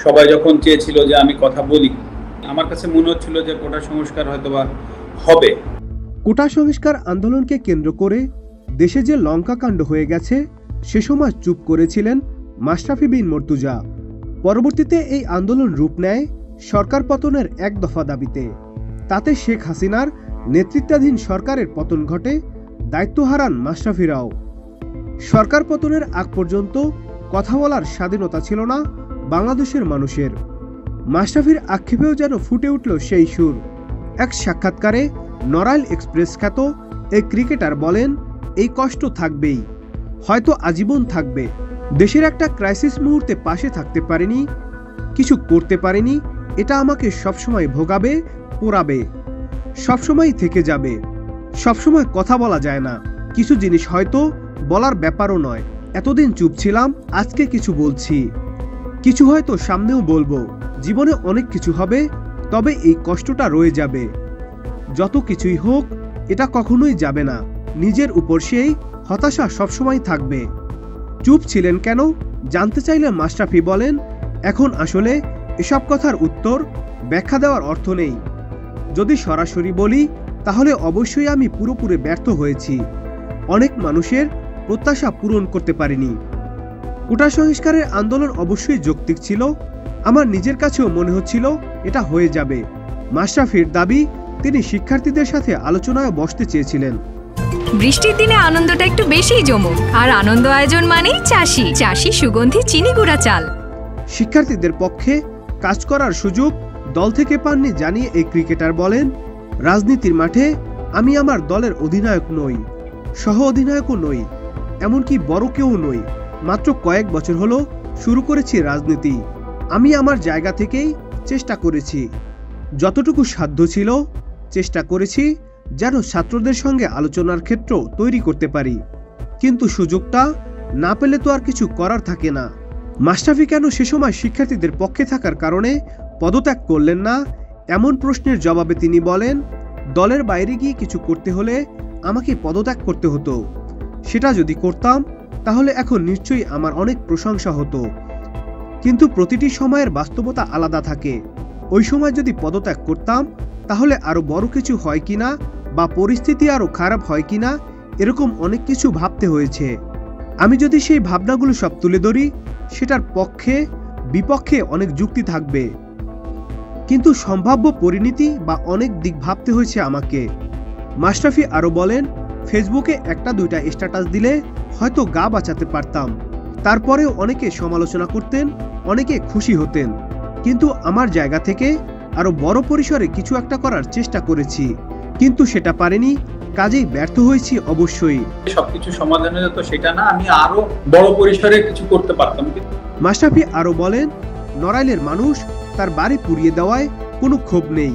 সবাই যখন চেয়েছিল যে আমি কথা বলি, আমার কাছে মনে হচ্ছিল যে কোটা সংস্কার হয়তোবা হবে। কোটা সংস্কার আন্দোলনকে কেন্দ্র করে দেশে যে লঙ্কাকাণ্ড হয়ে গেছে সে সময় চুপ করেছিলেন মাশরাফি বিন মর্তুজা। পরবর্তীতে এই আন্দোলন রূপ নেয় সরকার পতনের এক দফা দাবিতে। তাতে শেখ হাসিনার নেতৃত্বাধীন সরকারের পতন ঘটে, দায়িত্ব হারান মাশরাফিরাও। সরকার পতনের আগ পর্যন্ত কথা বলার স্বাধীনতা ছিল না বাংলাদেশের মানুষের। মাশরাফির আক্ষেপেও যেন ফুটে উঠল সেই সুর। এক সাক্ষাৎকারে নড়াইল এক্সপ্রেস খ্যাত এই ক্রিকেটার বলেন, এই কষ্ট থাকবেই, হয়তো আজীবন থাকবে। দেশের একটা ক্রাইসিস মুহূর্তে পাশে থাকতে পারিনি, কিছু করতে পারিনি, এটা আমাকে সবসময় ভোগাবে, পোড়াবে, সবসময় থেকে যাবে। সবসময় কথা বলা যায় না, কিছু জিনিস হয়তো বলার ব্যাপারও নয়। এতদিন চুপ ছিলাম, আজকে কিছু বলছি, কিছু হয়তো সামনেও বলবো। জীবনে অনেক কিছু হবে, তবে এই কষ্টটা রয়ে যাবে। যত কিছুই হোক, এটা কখনোই যাবে না। নিজের উপর সেই হতাশা সবসময় থাকবে। চুপ ছিলেন কেন জানতে চাইলে মাশরাফি বলেন, এখন আসলে এসব কথার উত্তর ব্যাখ্যা দেওয়ার অর্থ নেই। যদি সরাসরি বলি তাহলে অবশ্যই আমি পুরোপুরি ব্যর্থ হয়েছি। অনেক মানুষের প্রত্যাশা পূরণ করতে পারিনি। কোটা সংস্কারের আন্দোলন অবশ্যই যৌক্তিক ছিল, আমার নিজের কাছেও মনে হচ্ছিল এটা হয়ে যাবে। মাশরাফির দাবি, তিনি শিক্ষার্থীদের সাথে আলোচনায় বসতে চেয়েছিলেন। বৃষ্টির দিনে আনন্দটা একটু বেশিই জমুক, আর আনন্দ আয়োজন মানেই চাষি সুগন্ধি চিনি গুঁড়া চাল। শিক্ষার্থীদের পক্ষে কাজ করার সুযোগ দল থেকে পাননি জানিয়ে এই ক্রিকেটার বলেন, রাজনীতির মাঠে আমি আমার দলের অধিনায়ক নই, সহ অধিনায়কও নই, এমনকি বড় কেউ নই। মাত্র কয়েক বছর হলো শুরু করেছি রাজনীতি। আমি আমার জায়গা থেকেই চেষ্টা করেছি, যতটুকু সাধ্য ছিল চেষ্টা করেছি যেন ছাত্রদের সঙ্গে আলোচনার ক্ষেত্র তৈরি করতে পারি, কিন্তু সুযোগটা না পেলে তো আর কিছু করার থাকে না। মাশরাফি কেন সে সময় শিক্ষার্থীদের পক্ষে থাকার কারণে পদত্যাগ করলেন না, এমন প্রশ্নের জবাবে তিনি বলেন, দলের বাইরে গিয়ে কিছু করতে হলে আমাকে পদত্যাগ করতে হতো। সেটা যদি করতাম তাহলে এখন নিশ্চয়ই আমার অনেক প্রশংসা হতো, কিন্তু প্রতিটি সময়ের বাস্তবতা আলাদা থাকে। ওই সময় যদি পদত্যাগ করতাম তাহলে আরো বড় কিছু হয় কিনা, বা পরিস্থিতি আরো খারাপ হয় কিনা, এরকম অনেক কিছু ভাবতে হয়েছে। আমি যদি সেই ভাবনাগুলো সব তুলে ধরি, সেটার পক্ষে বিপক্ষে অনেক যুক্তি থাকবে, কিন্তু সম্ভাব্য পরিণতি বা অনেক দিক ভাবতে হয়েছে আমাকে। মাশরাফি আরো বলেন, ফেসবুকে একটা দুইটা স্ট্যাটাস দিলে হয়তো গা বাঁচাতে পারতাম, তারপরেও অনেকে সমালোচনা করতেন, অনেকে খুশি হতেন, কিন্তু আমার জায়গা থেকে আরো বড় পরিসরে কিছু একটা করার চেষ্টা করেছি, কিন্তু সেটা পারিনি, কাজেই ব্যর্থ হয়েছি। অবশ্যই সবকিছু সমাধান হয়ে যেত সেটা না, আমি আরো বড় পরিসরে কিছু করতে পারতাম। মাশরাফি আরো বলেন, নড়াইলের মানুষ তার বাড়ি পুড়িয়ে দেওয়ায় কোনো ক্ষোভ নেই,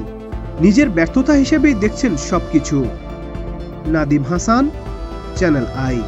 নিজের ব্যর্থতা হিসেবেই দেখছেন সবকিছু। নাদিম হাসান, চ্যানেল আই।